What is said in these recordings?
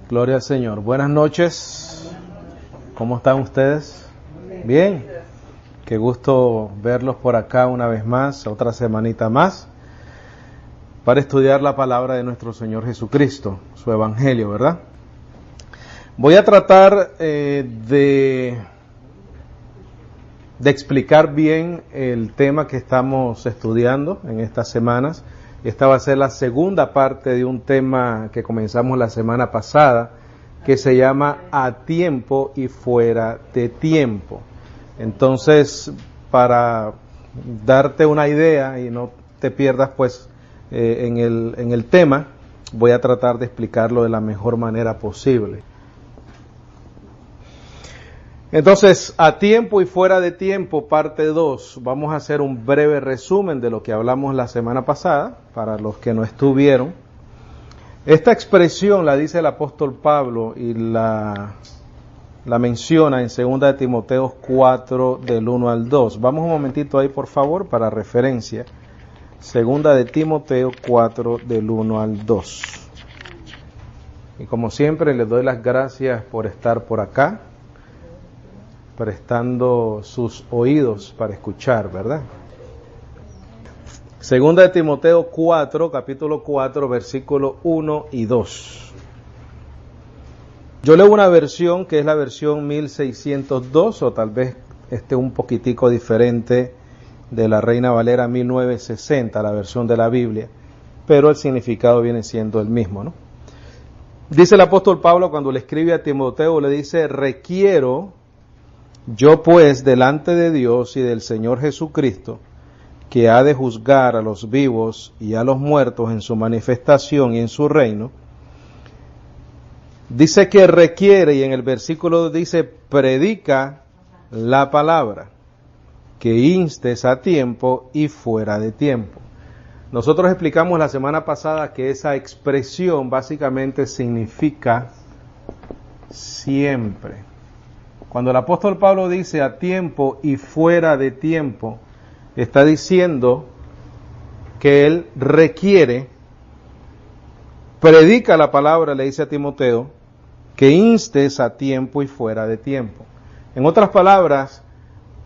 Gloria al Señor. Buenas noches. ¿Cómo están ustedes? Bien. Qué gusto verlos por acá una vez más, otra semanita más, para estudiar la palabra de nuestro Señor Jesucristo, su Evangelio, ¿verdad? Voy a tratar de explicar bien el tema que estamos estudiando en estas semanas. Esta va a ser la segunda parte de un tema que comenzamos la semana pasada, que se llama A tiempo y fuera de tiempo. Entonces, para darte una idea y no te pierdas pues en el tema, voy a tratar de explicarlo de la mejor manera posible. Entonces, a tiempo y fuera de tiempo, parte 2. Vamos a hacer un breve resumen de lo que hablamos la semana pasada, para los que no estuvieron. Esta expresión la dice el apóstol Pablo y la menciona en 2 de Timoteo 4, del 1 al 2. Vamos un momentito ahí, por favor, para referencia. 2 de Timoteo 4, del 1 al 2. Y como siempre, les doy las gracias por estar por acá, prestando sus oídos para escuchar, ¿verdad? 2 de Timoteo 4, capítulo 4, versículo 1 y 2. Yo leo una versión que es la versión 1602, o tal vez esté un poquitico diferente de la Reina Valera 1960, la versión de la Biblia, pero el significado viene siendo el mismo, ¿no? Dice el apóstol Pablo cuando le escribe a Timoteo, le dice: requiero yo pues delante de Dios y del Señor Jesucristo, que ha de juzgar a los vivos y a los muertos en su manifestación y en su reino. Dice que requiere, y en el versículo dice: predica la palabra, que instes a tiempo y fuera de tiempo. Nosotros explicamos la semana pasada que esa expresión básicamente significa siempre. Cuando el apóstol Pablo dice a tiempo y fuera de tiempo, está diciendo que él requiere, predica la palabra, le dice a Timoteo, que instes a tiempo y fuera de tiempo. En otras palabras,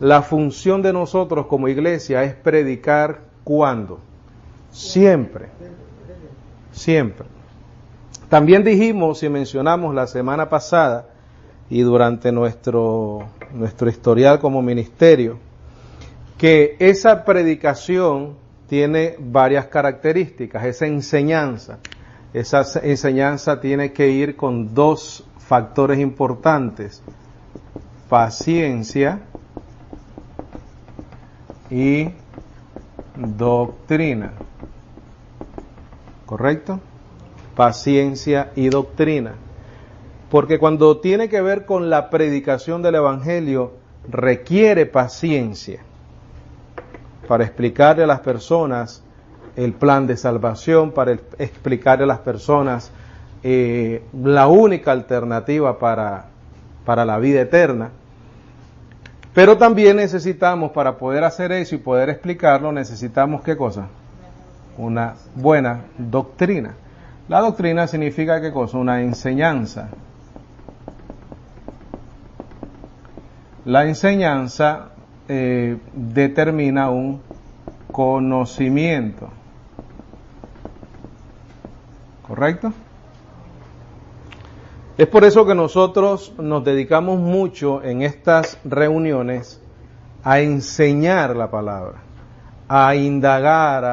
la función de nosotros como iglesia es predicar ¿cuándo? Siempre. Siempre. También dijimos y mencionamos la semana pasada y durante nuestro historial como ministerio, que esa predicación tiene varias características, esa enseñanza tiene que ir con dos factores importantes: paciencia y doctrina. ¿Correcto? Paciencia y doctrina. Porque cuando tiene que ver con la predicación del Evangelio, requiere paciencia para explicarle a las personas el plan de salvación, para explicarle a las personas la única alternativa para la vida eterna. Pero también necesitamos, para poder hacer eso y poder explicarlo, necesitamos ¿qué cosa? Una buena doctrina. La doctrina significa ¿qué cosa? Una enseñanza. La enseñanza determina un conocimiento. ¿Correcto? Es por eso que nosotros nos dedicamos mucho en estas reuniones a enseñar la palabra, a indagar,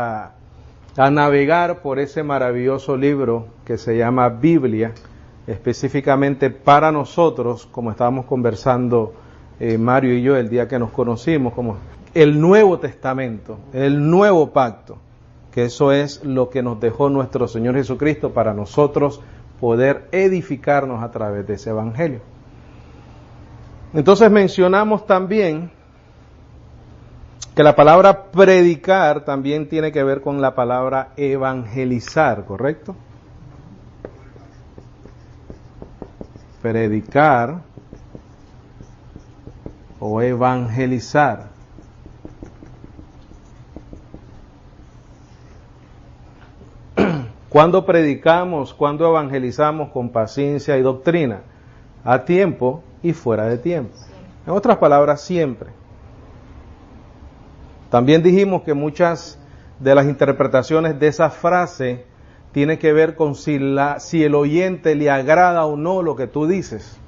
a navegar por ese maravilloso libro que se llama Biblia, específicamente para nosotros, como estábamos conversando Mario y yo el día que nos conocimos, como el Nuevo Testamento, el Nuevo Pacto, que eso es lo que nos dejó nuestro Señor Jesucristo para nosotros poder edificarnos a través de ese Evangelio. Entonces mencionamos también que la palabra predicar también tiene que ver con la palabra evangelizar, ¿correcto? Predicar o evangelizar. ¿Cuándo predicamos, cuándo evangelizamos con paciencia y doctrina? A tiempo y fuera de tiempo. En otras palabras, siempre. También dijimos que muchas de las interpretaciones de esa frase tienen que ver con si el oyente le agrada o no lo que tú dices.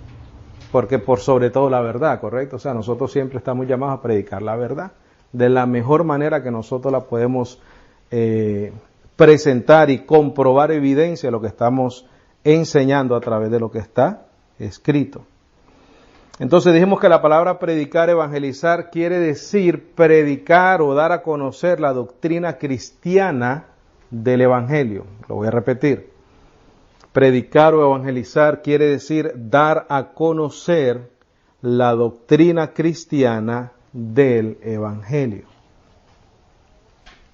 Porque por sobre todo la verdad, ¿correcto? O sea, nosotros siempre estamos llamados a predicar la verdad de la mejor manera que nosotros la podemos presentar y comprobar evidencia de lo que estamos enseñando a través de lo que está escrito. Entonces dijimos que la palabra predicar, evangelizar, quiere decir predicar o dar a conocer la doctrina cristiana del Evangelio. Lo voy a repetir. Predicar o evangelizar quiere decir dar a conocer la doctrina cristiana del Evangelio.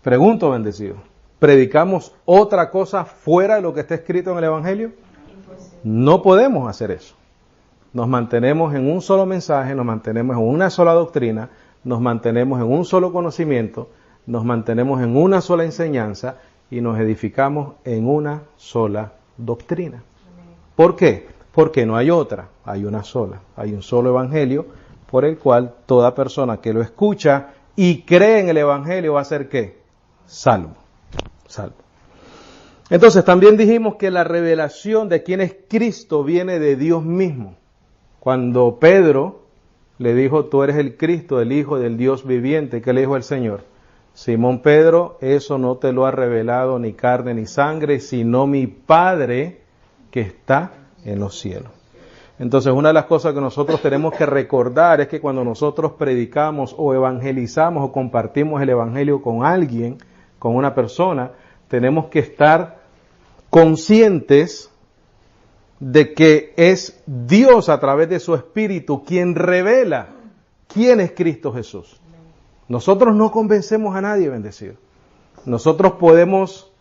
Pregunto, bendecido, ¿predicamos otra cosa fuera de lo que está escrito en el Evangelio? No podemos hacer eso. Nos mantenemos en un solo mensaje, nos mantenemos en una sola doctrina, nos mantenemos en un solo conocimiento, nos mantenemos en una sola enseñanza y nos edificamos en una sola doctrina. ¿Por qué? Porque no hay otra, hay una sola. Hay un solo evangelio por el cual toda persona que lo escucha y cree en el evangelio va a ser ¿qué? Salvo. Salvo. Entonces también dijimos que la revelación de quién es Cristo viene de Dios mismo. Cuando Pedro le dijo, tú eres el Cristo, el Hijo del Dios viviente, ¿qué le dijo el Señor? Simón Pedro, eso no te lo ha revelado ni carne ni sangre, sino mi Padre que está en los cielos. Entonces, una de las cosas que nosotros tenemos que recordar es que cuando nosotros predicamos o evangelizamos o compartimos el evangelio con alguien, con una persona, tenemos que estar conscientes de que es Dios a través de su Espíritu quien revela quién es Cristo Jesús. Nosotros no convencemos a nadie, bendecido. Nosotros podemos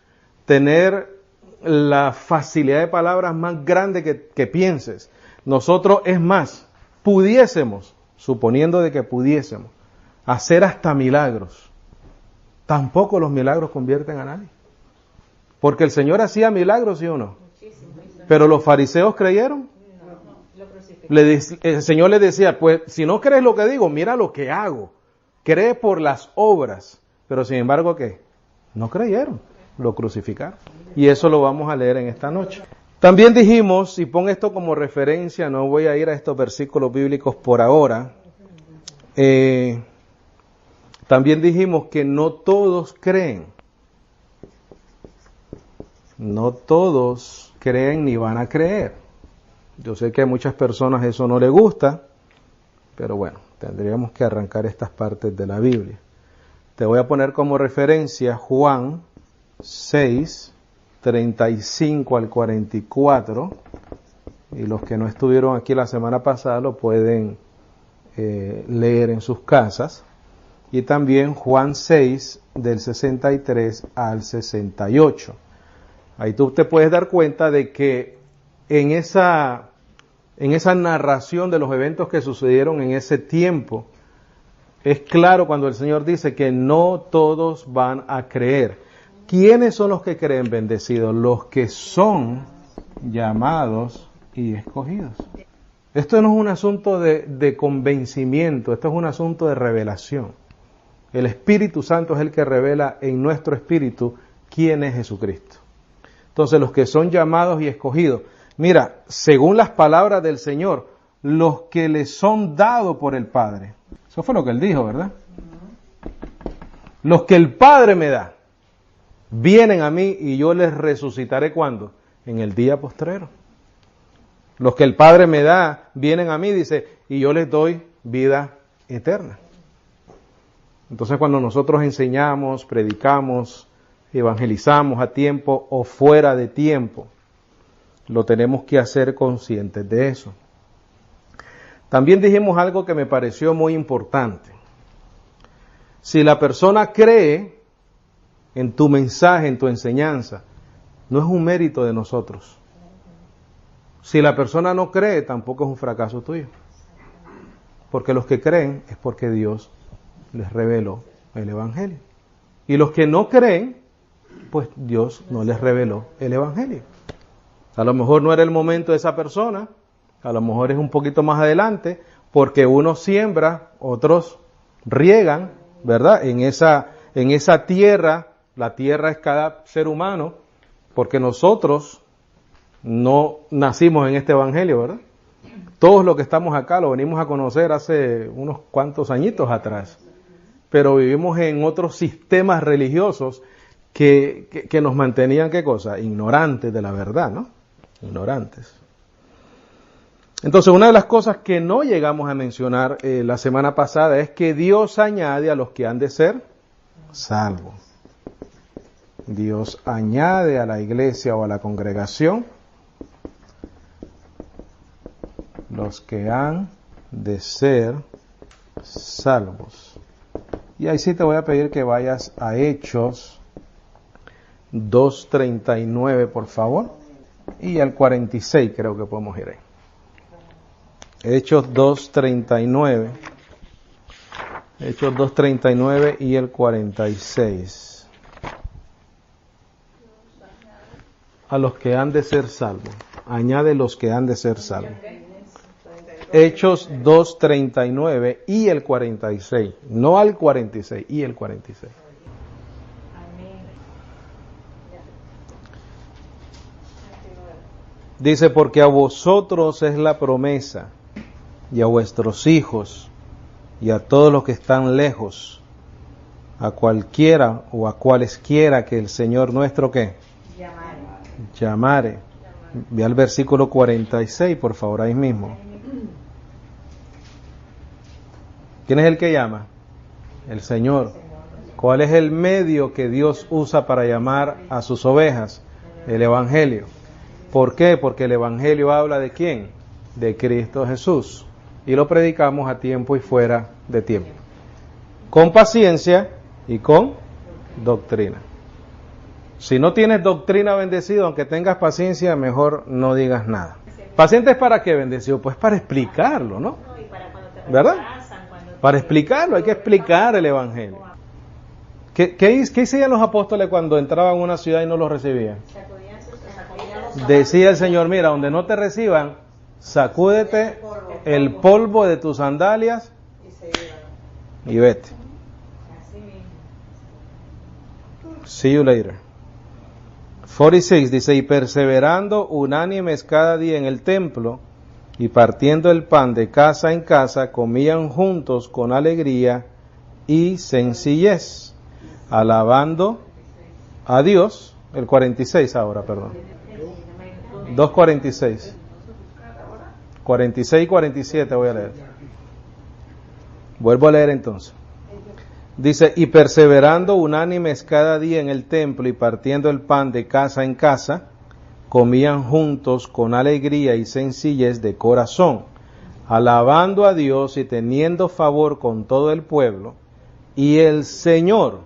tener la facilidad de palabras más grande que pienses. Nosotros, es más, pudiésemos, suponiendo de que pudiésemos, hacer hasta milagros. Tampoco los milagros convierten a nadie. Porque el Señor hacía milagros, ¿sí o no? Pero los fariseos creyeron. El Señor les decía, pues si no crees lo que digo, mira lo que hago. Cree por las obras. Pero sin embargo, ¿qué? No creyeron. Lo crucificaron. Y eso lo vamos a leer en esta noche. También dijimos, y pon esto como referencia, no voy a ir a estos versículos bíblicos por ahora. También dijimos que no todos creen. No todos creen ni van a creer. Yo sé que a muchas personas eso no les gusta, pero bueno, tendríamos que arrancar estas partes de la Biblia. Te voy a poner como referencia Juan 6, 35 al 44, y los que no estuvieron aquí la semana pasada lo pueden leer en sus casas, y también Juan 6, del 63 al 68. Ahí tú te puedes dar cuenta de que en esa narración de los eventos que sucedieron en ese tiempo, es claro cuando el Señor dice que no todos van a creer. ¿Quiénes son los que creen, bendecidos? Los que son llamados y escogidos. Esto no es un asunto de convencimiento, esto es un asunto de revelación. El Espíritu Santo es el que revela en nuestro espíritu quién es Jesucristo. Entonces, los que son llamados y escogidos, mira, según las palabras del Señor, los que les son dados por el Padre. Eso fue lo que Él dijo, ¿verdad? Los que el Padre me da, vienen a mí y yo les resucitaré, ¿cuándo? En el día postrero. Los que el Padre me da, vienen a mí, dice, y yo les doy vida eterna. Entonces, cuando nosotros enseñamos, predicamos, evangelizamos a tiempo o fuera de tiempo, lo tenemos que hacer conscientes de eso. También dijimos algo que me pareció muy importante. Si la persona cree en tu mensaje, en tu enseñanza, no es un mérito de nosotros. Si la persona no cree, tampoco es un fracaso tuyo. Porque los que creen es porque Dios les reveló el Evangelio. Y los que no creen, pues Dios no les reveló el Evangelio. A lo mejor no era el momento de esa persona, a lo mejor es un poquito más adelante, porque unos siembra, otros riegan, ¿verdad? En esa tierra, la tierra es cada ser humano, porque nosotros no nacimos en este Evangelio, ¿verdad? Todos los que estamos acá lo venimos a conocer hace unos cuantos añitos atrás, pero vivimos en otros sistemas religiosos que nos mantenían, ¿qué cosa? Ignorantes de la verdad, ¿no? Ignorantes. Entonces, una de las cosas que no llegamos a mencionar la semana pasada es que Dios añade a los que han de ser salvos. Dios añade a la iglesia o a la congregación los que han de ser salvos. Y ahí sí te voy a pedir que vayas a Hechos 2:39, por favor, y al 46 creo que podemos ir ahí. Hechos 2:39. Hechos 2:39 y el 46. A los que han de ser salvos. Añade los que han de ser salvos. Hechos 2:39 y el 46. No al 46, y el 46. Dice, porque a vosotros es la promesa, y a vuestros hijos, y a todos los que están lejos, a cualquiera o a cualesquiera que el Señor nuestro, ¿qué? Llamare. Ve al versículo 46, por favor, ahí mismo. ¿Quién es el que llama? El Señor. ¿Cuál es el medio que Dios usa para llamar a sus ovejas? El Evangelio. ¿Por qué? Porque el Evangelio habla de ¿quién? De Cristo Jesús. Y lo predicamos a tiempo y fuera de tiempo. Con paciencia y con doctrina. Si no tienes doctrina, bendecido, aunque tengas paciencia, mejor no digas nada. ¿Paciente es para qué, bendecido? Pues para explicarlo, ¿no? ¿Verdad? Para explicarlo, hay que explicar el Evangelio. ¿Qué hacían los apóstoles cuando entraban a una ciudad y no los recibían? Decía el Señor, mira, donde no te reciban, sacúdete el polvo de tus sandalias y vete. See you later. 46 dice, y perseverando unánimes cada día en el templo, y partiendo el pan de casa en casa, comían juntos con alegría y sencillez, alabando a Dios. El 46 ahora, perdón. 2:46. 46 y 47 voy a leer. Vuelvo a leer entonces. Dice, y perseverando unánimes cada día en el templo y partiendo el pan de casa en casa, comían juntos con alegría y sencillez de corazón, alabando a Dios y teniendo favor con todo el pueblo, y el Señor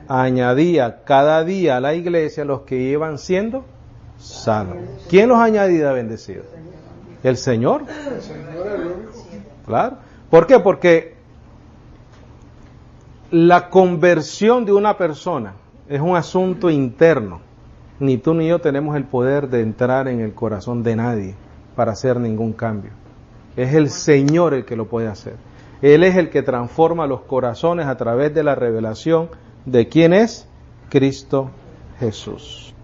añadía cada día a la iglesia los que iban siendo salvos. ¿Quién los añadía, bendecidos? ¿El Señor? Claro. ¿Por qué? Porque la conversión de una persona es un asunto interno. Ni tú ni yo tenemos el poder de entrar en el corazón de nadie para hacer ningún cambio. Es el Señor el que lo puede hacer. Él es el que transforma los corazones a través de la revelación de quién es Cristo Jesús.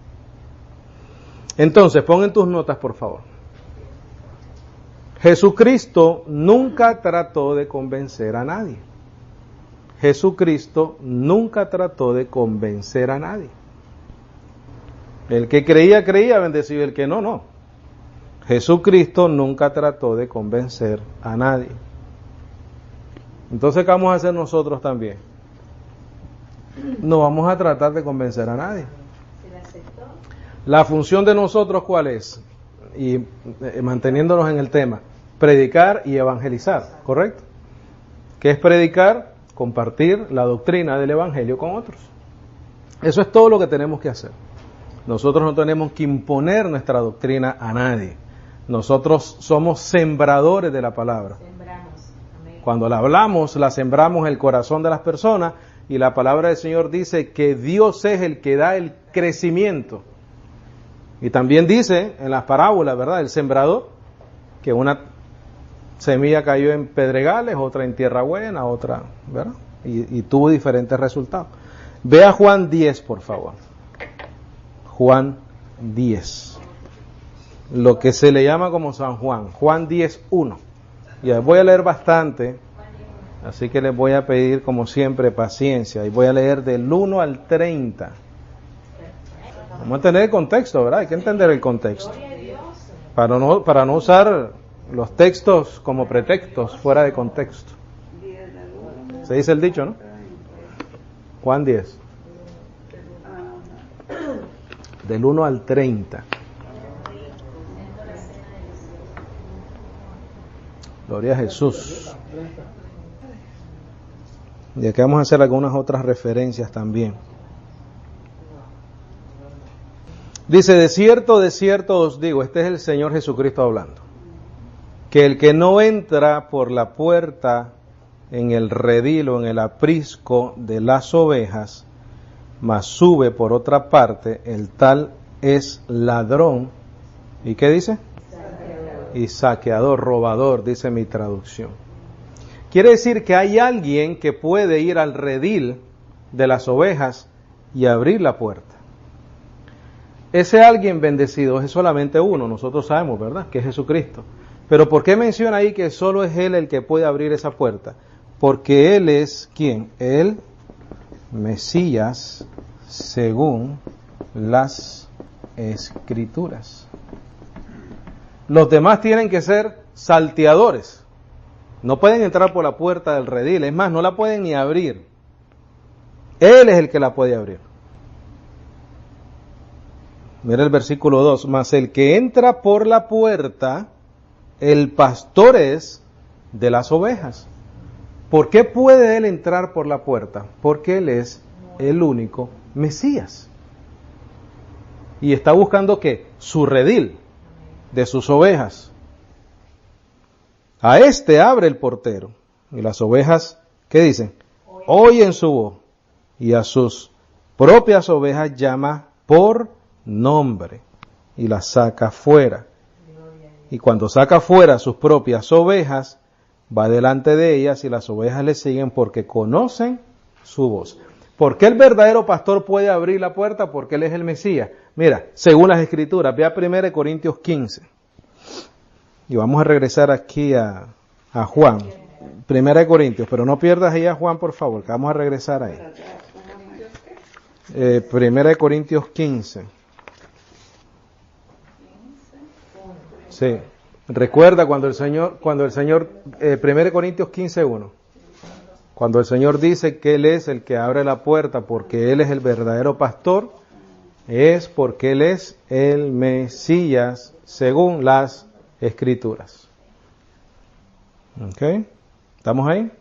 Entonces, pon en tus notas, por favor. Jesucristo nunca trató de convencer a nadie. Jesucristo nunca trató de convencer a nadie. El que creía, creía, bendecido. El que no, no. Jesucristo nunca trató de convencer a nadie. Entonces, ¿qué vamos a hacer nosotros también? No vamos a tratar de convencer a nadie. La función de nosotros, ¿cuál es? Y manteniéndonos en el tema, predicar y evangelizar, ¿correcto? ¿Qué es predicar? Compartir la doctrina del Evangelio con otros. Eso es todo lo que tenemos que hacer. Nosotros no tenemos que imponer nuestra doctrina a nadie. Nosotros somos sembradores de la palabra. Cuando la hablamos, la sembramos en el corazón de las personas y la palabra del Señor dice que Dios es el que da el crecimiento. Y también dice en las parábolas, ¿verdad?, el sembrador, que una semilla cayó en pedregales, otra en tierra buena, otra, ¿verdad? Y tuvo diferentes resultados. Ve a Juan 10, por favor. Juan 10. Lo que se le llama como San Juan. Juan 10:1. Y voy a leer bastante, así que les voy a pedir, como siempre, paciencia. Y voy a leer del 1 al 30. Vamos a entender el contexto, ¿verdad? Hay que entender el contexto. Para no usar los textos como pretextos fuera de contexto. Se dice el dicho, ¿no? Juan 10. Del 1 al 30. Gloria a Jesús. Y aquí vamos a hacer algunas otras referencias también. Dice, de cierto os digo, este es el Señor Jesucristo hablando, que el que no entra por la puerta en el redil o en el aprisco de las ovejas, mas sube por otra parte, el tal es ladrón. ¿Y qué dice? Saqueador. Y saqueador, robador, dice mi traducción. Quiere decir que hay alguien que puede ir al redil de las ovejas y abrir la puerta. Ese alguien bendecido es solamente uno, nosotros sabemos, ¿verdad?, que es Jesucristo. Pero ¿por qué menciona ahí que solo es Él el que puede abrir esa puerta? Porque Él es, ¿quién? El Mesías según las Escrituras. Los demás tienen que ser salteadores. No pueden entrar por la puerta del redil, es más, no la pueden ni abrir. Él es el que la puede abrir. Mira el versículo 2, mas el que entra por la puerta, el pastor es de las ovejas. ¿Por qué puede él entrar por la puerta? Porque él es el único Mesías. Y está buscando ¿qué? Su redil de sus ovejas. A este abre el portero. Y las ovejas, ¿qué dicen? Oyen su voz. Y a sus propias ovejas llama por nombre. Y las saca fuera. Y cuando saca fuera sus propias ovejas, va delante de ellas y las ovejas le siguen porque conocen su voz. ¿Por qué el verdadero pastor puede abrir la puerta? Porque Él es el Mesías. Mira, según las Escrituras, ve a 1 Corintios 15. Y vamos a regresar aquí a Juan. 1 Corintios, pero no pierdas ahí a Juan, por favor, que vamos a regresar ahí. 1 Corintios 15. Sí. Recuerda cuando el Señor, 1 Corintios 15:1, cuando el Señor dice que Él es el que abre la puerta porque Él es el verdadero pastor, es porque Él es el Mesías según las Escrituras. ¿Ok? ¿Estamos ahí?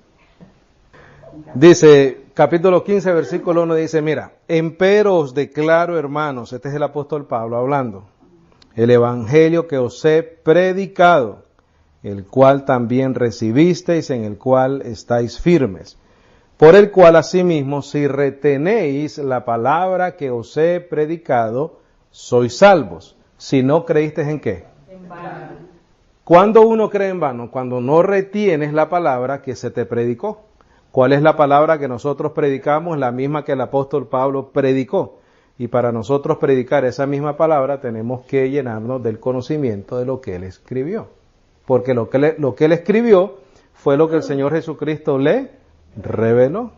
Dice, capítulo 15, versículo 1, dice, mira, empero os declaro, hermanos, este es el apóstol Pablo hablando, el evangelio que os he predicado, el cual también recibisteis, en el cual estáis firmes, por el cual asimismo, si retenéis la palabra que os he predicado, sois salvos. Si no creísteis ¿en qué? En vano. ¿Cuándo uno cree en vano? Cuando no retienes la palabra que se te predicó. ¿Cuál es la palabra que nosotros predicamos? La misma que el apóstol Pablo predicó. Y para nosotros predicar esa misma palabra tenemos que llenarnos del conocimiento de lo que Él escribió. Porque lo que Él escribió fue lo que el Señor Jesucristo le reveló.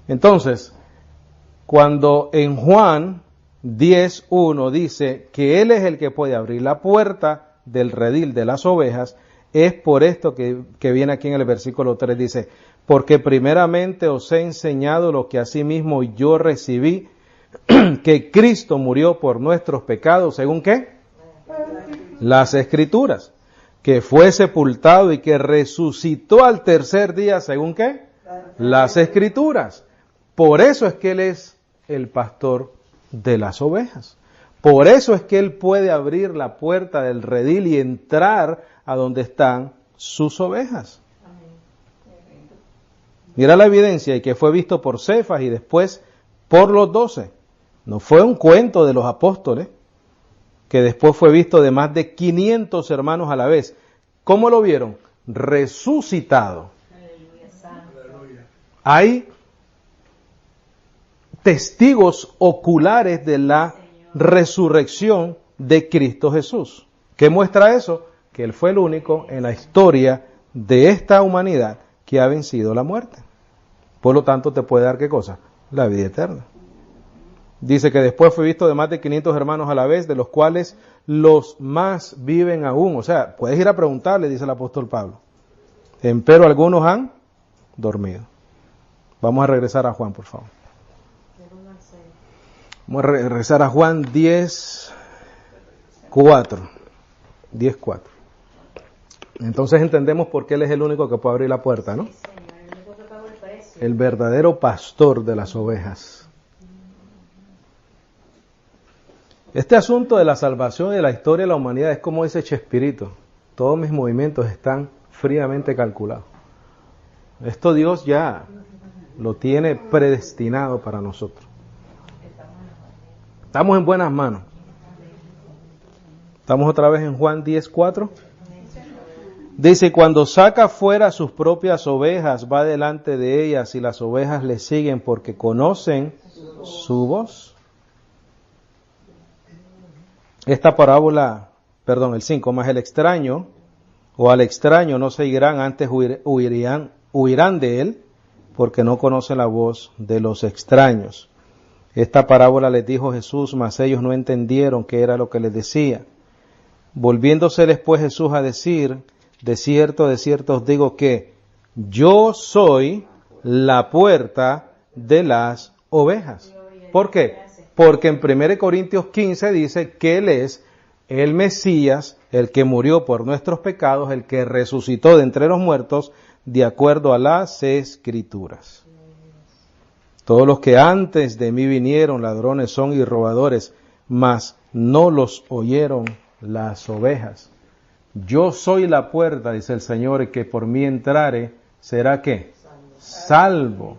Entonces, cuando en Juan 10:1 dice que Él es el que puede abrir la puerta del redil de las ovejas, es por esto que viene aquí en el versículo 3, dice, porque primeramente os he enseñado lo que asimismo yo recibí, que Cristo murió por nuestros pecados, ¿según qué? Las Escrituras, que fue sepultado y que resucitó al tercer día, ¿según qué? Las Escrituras. Por eso es que Él es el pastor de las ovejas. Por eso es que Él puede abrir la puerta del redil y entrar a donde están sus ovejas. Mira la evidencia, y que fue visto por Cefas y después por los 12. No fue un cuento de los apóstoles, que después fue visto de más de 500 hermanos a la vez. ¿Cómo lo vieron? Resucitado. Hay testigos oculares de la resurrección de Cristo Jesús. ¿Qué muestra eso? Que Él fue el único en la historia de esta humanidad que ha vencido la muerte. Por lo tanto, te puede dar ¿qué cosa? La vida eterna. Dice que después fue visto de más de 500 hermanos a la vez, de los cuales los más viven aún. O sea, puedes ir a preguntarle, dice el apóstol Pablo. Empero algunos han dormido. Vamos a regresar a Juan, por favor. Vamos a regresar a Juan 10:4. 10:4. Entonces entendemos por qué Él es el único que puede abrir la puerta, ¿no? El verdadero pastor de las ovejas. Este asunto de la salvación y de la historia de la humanidad es como ese Chespirito. Todos mis movimientos están fríamente calculados. Esto Dios ya lo tiene predestinado para nosotros. Estamos en buenas manos. Estamos otra vez en Juan 10:4. Dice, cuando saca fuera sus propias ovejas, va delante de ellas y las ovejas le siguen porque conocen su voz. Esta parábola, el 5, más el extraño, o al extraño no seguirán, antes huirán de él, porque no conocen la voz de los extraños. Esta parábola les dijo Jesús, mas ellos no entendieron qué era lo que les decía. Volviéndose después Jesús a decir, de cierto os digo que yo soy la puerta de las ovejas. ¿Por qué? Porque en 1 Corintios 15 dice que Él es el Mesías, el que murió por nuestros pecados, el que resucitó de entre los muertos, de acuerdo a las Escrituras. Todos los que antes de mí vinieron, ladrones son y robadores, mas no los oyeron las ovejas. Yo soy la puerta, dice el Señor, y que por mí entrare, ¿será qué? Salvo.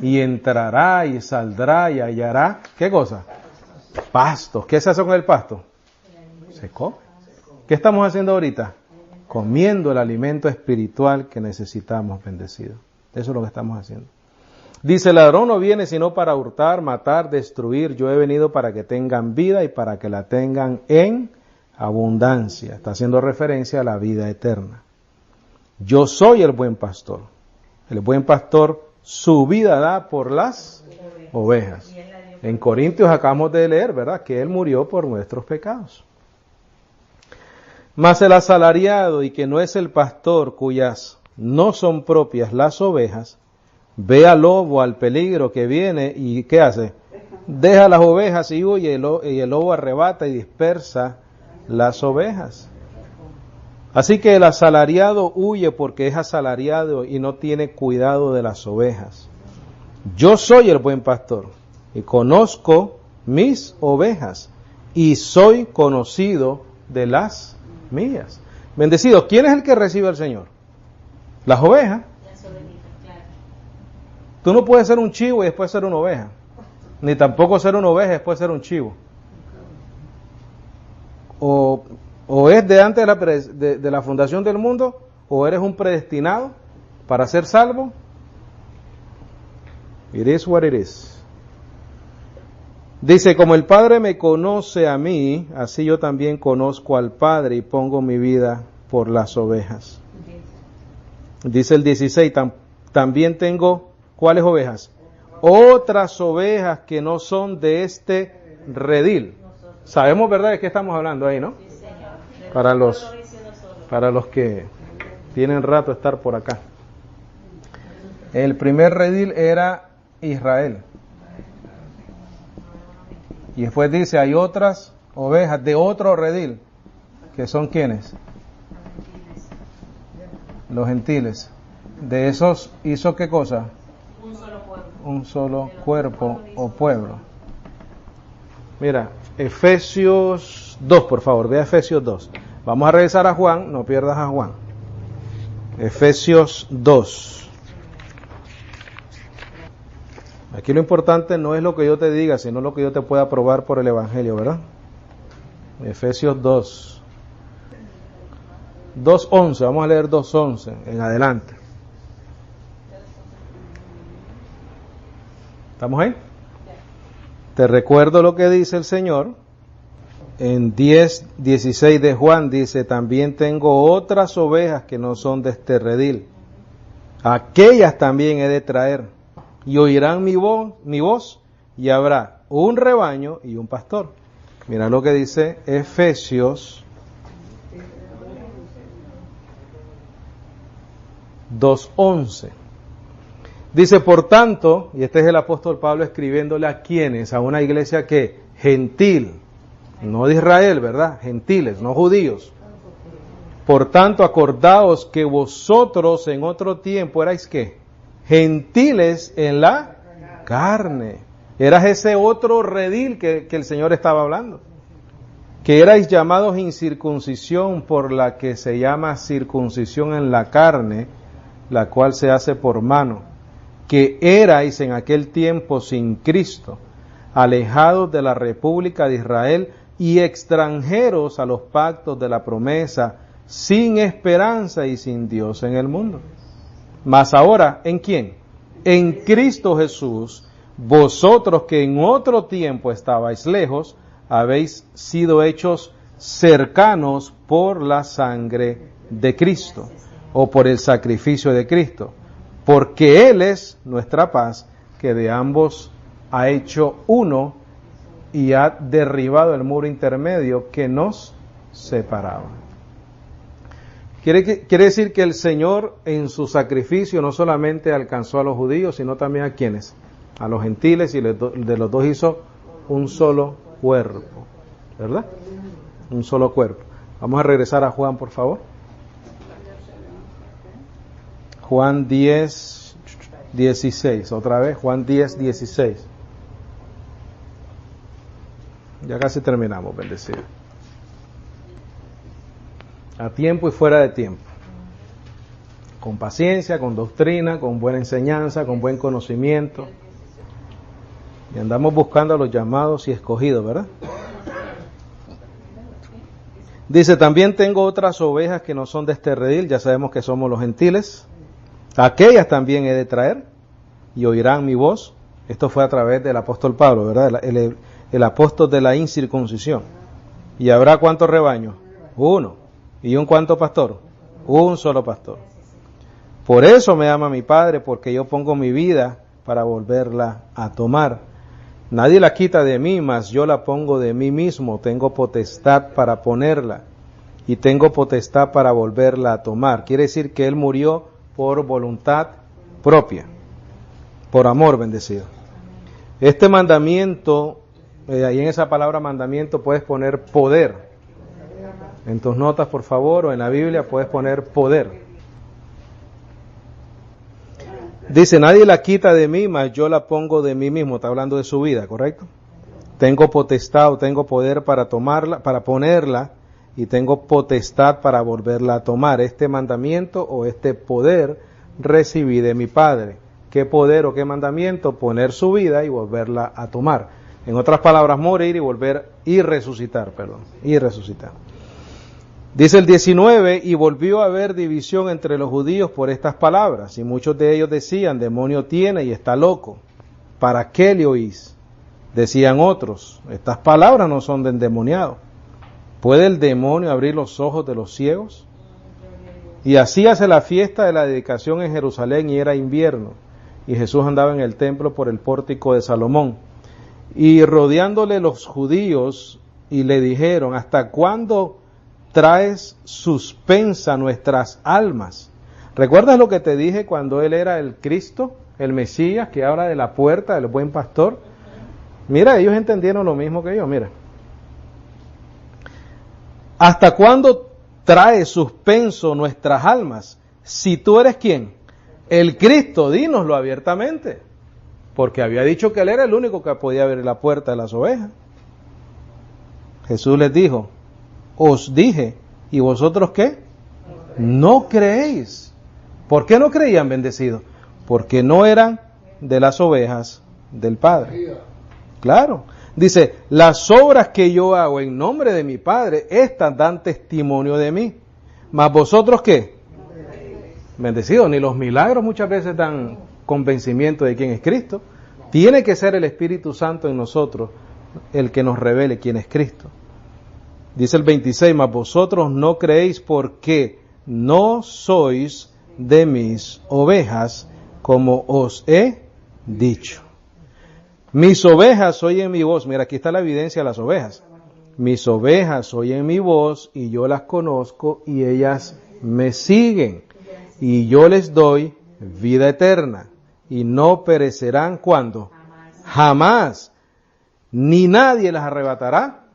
Y entrará y saldrá y hallará, ¿qué cosa? Pastos. ¿Qué se hace con el pasto? Se come. ¿Qué estamos haciendo ahorita? Comiendo el alimento espiritual que necesitamos, bendecido. Eso es lo que estamos haciendo. Dice, el ladrón no viene sino para hurtar, matar, destruir. Yo he venido para que tengan vida y para que la tengan en abundancia. Está haciendo referencia a la vida eterna. Yo soy el buen pastor. El buen pastor su vida da por las ovejas. En Corintios acabamos de leer, ¿verdad?, que Él murió por nuestros pecados. Mas el asalariado, y que no es el pastor, cuyas no son propias las ovejas, ve al lobo, al peligro que viene, y ¿qué hace? Deja las ovejas y huye, y el lobo arrebata y dispersa las ovejas. Así que el asalariado huye porque es asalariado y no tiene cuidado de las ovejas. Yo soy el buen pastor y conozco mis ovejas y soy conocido de las mías. Bendecido, ¿quién es el que recibe al Señor? Las ovejas. Tú no puedes ser un chivo y después ser una oveja, ni tampoco ser una oveja y después ser un chivo. O es de antes de la fundación del mundo, o eres un predestinado para ser salvo. It is what it is. Dice, como el Padre me conoce a mí, así yo también conozco al Padre y pongo mi vida por las ovejas. Dice el 16, también tengo, ¿cuáles ovejas? Otras ovejas que no son de este redil. Sabemos, ¿verdad?, de qué estamos hablando ahí, ¿no? Para los que tienen rato de estar por acá. El primer redil era Israel. Y después dice, hay otras ovejas de otro redil, que son ¿quiénes? Los gentiles. De esos hizo ¿qué cosa? Un solo cuerpo o pueblo. Mira, Efesios 2, por favor, vea Efesios 2. Vamos a regresar a Juan, no pierdas a Juan. Efesios 2. Aquí lo importante no es lo que yo te diga, sino lo que yo te pueda probar por el Evangelio, ¿verdad? Efesios 2. 2.11, vamos a leer 2.11 en adelante. ¿Estamos ahí? Te recuerdo lo que dice el Señor. En 10:16 de Juan dice, también tengo otras ovejas que no son de este redil. Aquellas también he de traer, y oirán mi voz, y habrá un rebaño y un pastor. Mira lo que dice Efesios 2:11. Dice, por tanto, y este es el apóstol Pablo escribiéndole a quienes, a una iglesia que gentil, no de Israel, ¿verdad? Gentiles, no judíos. Por tanto, acordaos que vosotros en otro tiempo erais ¿qué? Gentiles en la carne. Eras ese otro redil que el Señor estaba hablando. Que erais llamados incircuncisión por la que se llama circuncisión en la carne, la cual se hace por mano. Que erais en aquel tiempo sin Cristo, alejados de la República de Israel y extranjeros a los pactos de la promesa, sin esperanza y sin Dios en el mundo. Mas ahora, ¿en quién? En Cristo Jesús, vosotros que en otro tiempo estabais lejos, habéis sido hechos cercanos por la sangre de Cristo, o por el sacrificio de Cristo, porque Él es nuestra paz, que de ambos ha hecho uno y ha derribado el muro intermedio que nos separaba. Quiere decir que el Señor en su sacrificio no solamente alcanzó a los judíos, sino también a quienes, a los gentiles, y de los dos hizo un solo cuerpo, ¿verdad? Un solo cuerpo. Vamos a regresar a Juan, por favor. Juan 10:16, otra vez, Juan 10:16. Ya casi terminamos, bendecido. A tiempo y fuera de tiempo. Con paciencia, con doctrina, con buena enseñanza, con buen conocimiento. Y andamos buscando a los llamados y escogidos, ¿verdad? Dice, también tengo otras ovejas que no son de este redil, ya sabemos que somos los gentiles. Aquellas también he de traer y oirán mi voz. Esto fue a través del apóstol Pablo, ¿verdad? El apóstol de la incircuncisión. ¿Y habrá cuántos rebaños? Uno. ¿Y un cuánto pastor? Un solo pastor. Por eso me ama mi Padre, porque yo pongo mi vida para volverla a tomar. Nadie la quita de mí, mas yo la pongo de mí mismo. Tengo potestad para ponerla y tengo potestad para volverla a tomar. Quiere decir que Él murió por voluntad propia, por amor, bendecido. Este mandamiento, ahí en esa palabra mandamiento puedes poner poder. En tus notas, por favor, o en la Biblia puedes poner poder. Dice, nadie la quita de mí, mas yo la pongo de mí mismo. Está hablando de su vida, ¿correcto? Tengo potestad o tengo poder para tomarla, para ponerla, y tengo potestad para volverla a tomar. Este mandamiento o este poder recibí de mi Padre. ¿Qué poder o qué mandamiento? Poner su vida y volverla a tomar. En otras palabras, morir y volver y resucitar, y resucitar. Dice el 19, y volvió a haber división entre los judíos por estas palabras, y muchos de ellos decían, demonio tiene y está loco. ¿Para qué le oís? Decían otros, estas palabras no son de endemoniado. ¿Puede el demonio abrir los ojos de los ciegos? Y hacíase la fiesta de la dedicación en Jerusalén y era invierno, y Jesús andaba en el templo por el pórtico de Salomón. Y rodeándole los judíos, y le dijeron, ¿hasta cuándo traes suspensa nuestras almas? ¿Recuerdas lo que te dije cuando Él era el Cristo, el Mesías, que habla de la puerta, del buen pastor? Mira, ellos entendieron lo mismo que yo, mira. ¿Hasta cuándo traes suspenso nuestras almas? Si tú eres ¿quién? El Cristo, dínoslo abiertamente. Porque había dicho que Él era el único que podía abrir la puerta de las ovejas. Jesús les dijo, os dije, ¿y vosotros qué? No creéis. ¿Por qué no creían, bendecidos? Porque no eran de las ovejas del Padre. Claro. Dice, las obras que yo hago en nombre de mi Padre, estas dan testimonio de mí. ¿Mas vosotros qué? Bendecidos. Ni los milagros muchas veces dan convencimiento de quién es Cristo. Tiene que ser el Espíritu Santo en nosotros el que nos revele quién es Cristo. Dice el 26, mas vosotros no creéis porque no sois de mis ovejas, como os he dicho. Mis ovejas oyen mi voz. Mira, aquí está la evidencia de las ovejas. Mis ovejas oyen mi voz y yo las conozco y ellas me siguen. Y yo les doy vida eterna y no perecerán ¿cuándo? Jamás. Ni nadie las arrebatará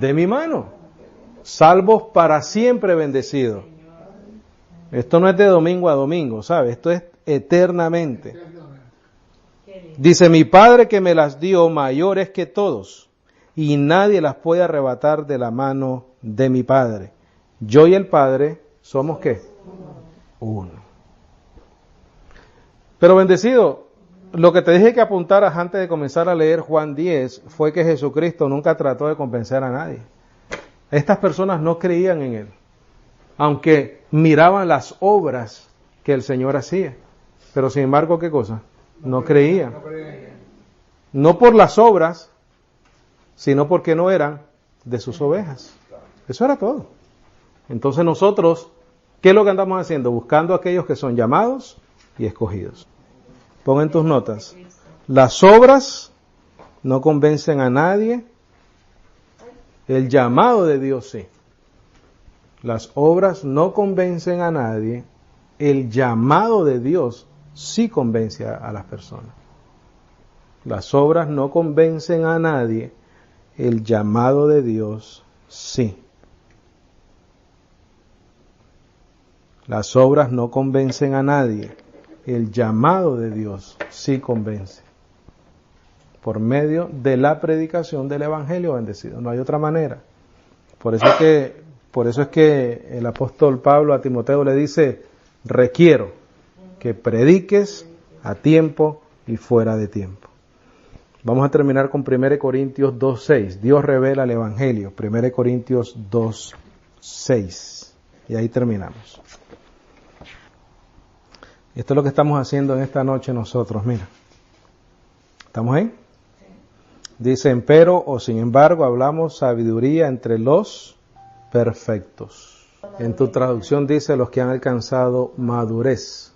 de mi mano. Salvos para siempre bendecidos. Esto no es de domingo a domingo, ¿sabes? Esto es eternamente. Dice, mi Padre que me las dio mayor es que todos, y nadie las puede arrebatar de la mano de mi Padre. Yo y el Padre somos ¿qué? Uno. Pero bendecido, lo que te dije que apuntaras antes de comenzar a leer Juan 10 fue que Jesucristo nunca trató de convencer a nadie. Estas personas no creían en Él, aunque miraban las obras que el Señor hacía. Pero sin embargo, ¿qué cosa? No creían. No por las obras, sino porque no eran de sus ovejas. Eso era todo. Entonces nosotros, ¿qué es lo que andamos haciendo? Buscando a aquellos que son llamados y escogidos. Pon en tus notas. Las obras no convencen a nadie. El llamado de Dios sí. Las obras no convencen a nadie. El llamado de Dios sí convence a las personas. Las obras no convencen a nadie. El llamado de Dios sí. Las obras no convencen a nadie. El llamado de Dios sí convence. Por medio de la predicación del Evangelio bendecido. No hay otra manera. Por eso es que el apóstol Pablo a Timoteo le dice, requiero que prediques a tiempo y fuera de tiempo. Vamos a terminar con 1 Corintios 2:6. Dios revela el Evangelio. 1 Corintios 2:6. Y ahí terminamos. Esto es lo que estamos haciendo en esta noche nosotros, mira. ¿Estamos ahí? Dice, empero o sin embargo hablamos sabiduría entre los perfectos. En tu traducción dice los que han alcanzado madurez.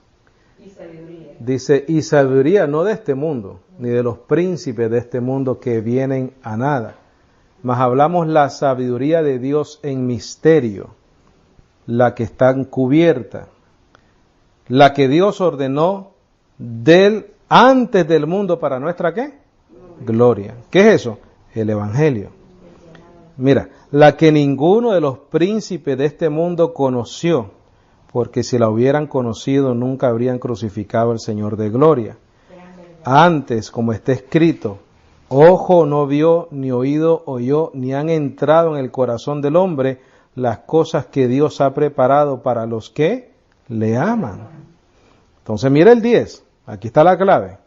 Y sabiduría. Dice, y sabiduría no de este mundo, ni de los príncipes de este mundo que vienen a nada. Mas hablamos la sabiduría de Dios en misterio, la que está encubierta, la que Dios ordenó antes del mundo para nuestra ¿qué? Gloria. ¿Qué es eso? El Evangelio. Mira, la que ninguno de los príncipes de este mundo conoció, porque si la hubieran conocido nunca habrían crucificado al Señor de gloria. Antes, como está escrito, ojo no vio, ni oído oyó, ni han entrado en el corazón del hombre las cosas que Dios ha preparado para los que le aman. Entonces mira el 10, aquí está la clave.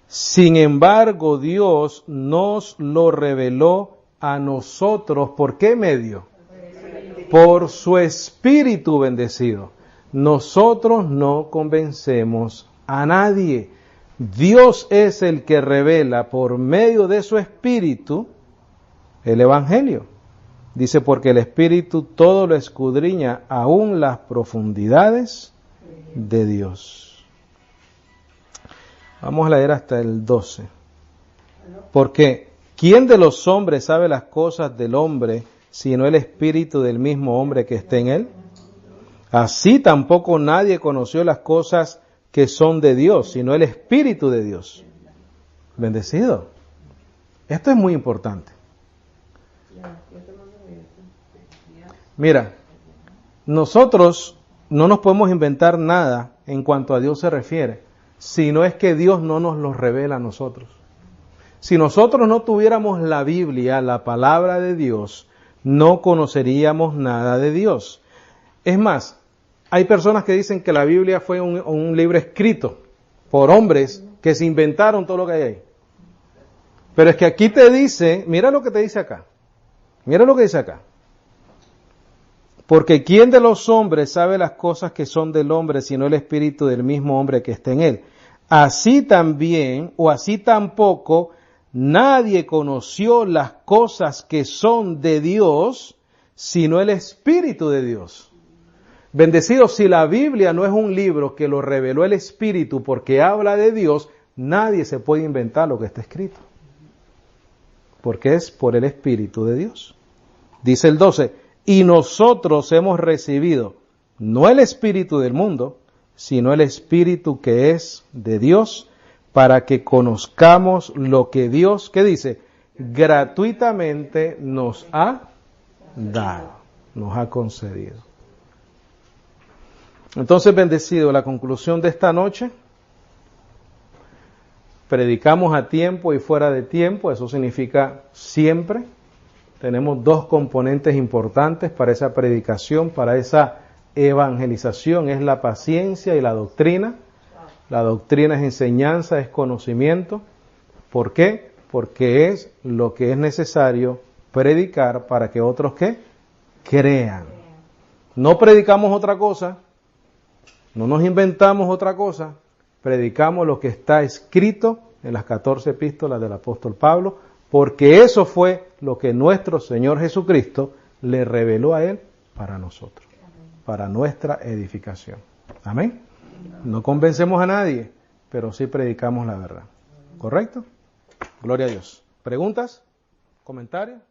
Sin embargo, Dios nos lo reveló a nosotros. ¿Por qué medio? Por su Espíritu bendecido. Nosotros no convencemos a nadie. Dios es el que revela por medio de su Espíritu el Evangelio. Dice, porque el Espíritu todo lo escudriña, aún las profundidades de Dios. Vamos a leer hasta el 12. Porque, ¿quién de los hombres sabe las cosas del hombre, sino el espíritu del mismo hombre que está en él? Así tampoco nadie conoció las cosas que son de Dios, sino el espíritu de Dios. Bendecido. Esto es muy importante. Mira, nosotros no nos podemos inventar nada en cuanto a Dios se refiere, si no es que Dios no nos lo revela a nosotros. Si nosotros no tuviéramos la Biblia, la palabra de Dios, no conoceríamos nada de Dios. Es más, hay personas que dicen que la Biblia fue un libro escrito por hombres que se inventaron todo lo que hay ahí. Pero es que aquí te dice, mira lo que te dice acá. Mira lo que dice acá. Porque ¿quién de los hombres sabe las cosas que son del hombre, sino el espíritu del mismo hombre que está en él? Así también, o así tampoco, nadie conoció las cosas que son de Dios, sino el Espíritu de Dios. Bendecido, si la Biblia no es un libro que lo reveló el Espíritu porque habla de Dios, nadie se puede inventar lo que está escrito. Porque es por el Espíritu de Dios. Dice el 12, y nosotros hemos recibido no el Espíritu del mundo, sino el Espíritu que es de Dios, para que conozcamos lo que Dios, ¿qué dice? Gratuitamente nos ha dado, nos ha concedido. Entonces, bendecido, la conclusión de esta noche, predicamos a tiempo y fuera de tiempo, eso significa siempre. Tenemos dos componentes importantes para esa predicación, para esa evangelización, es la paciencia y la doctrina. La doctrina es enseñanza, es conocimiento. ¿Por qué? Porque es lo que es necesario predicar para que otros ¿qué? Crean. No predicamos otra cosa, no nos inventamos otra cosa, predicamos lo que está escrito en las 14 epístolas del apóstol Pablo, porque eso fue lo que nuestro Señor Jesucristo le reveló a él para nosotros, para nuestra edificación. Amén. No convencemos a nadie, pero sí predicamos la verdad. ¿Correcto? Gloria a Dios. ¿Preguntas? ¿Comentarios?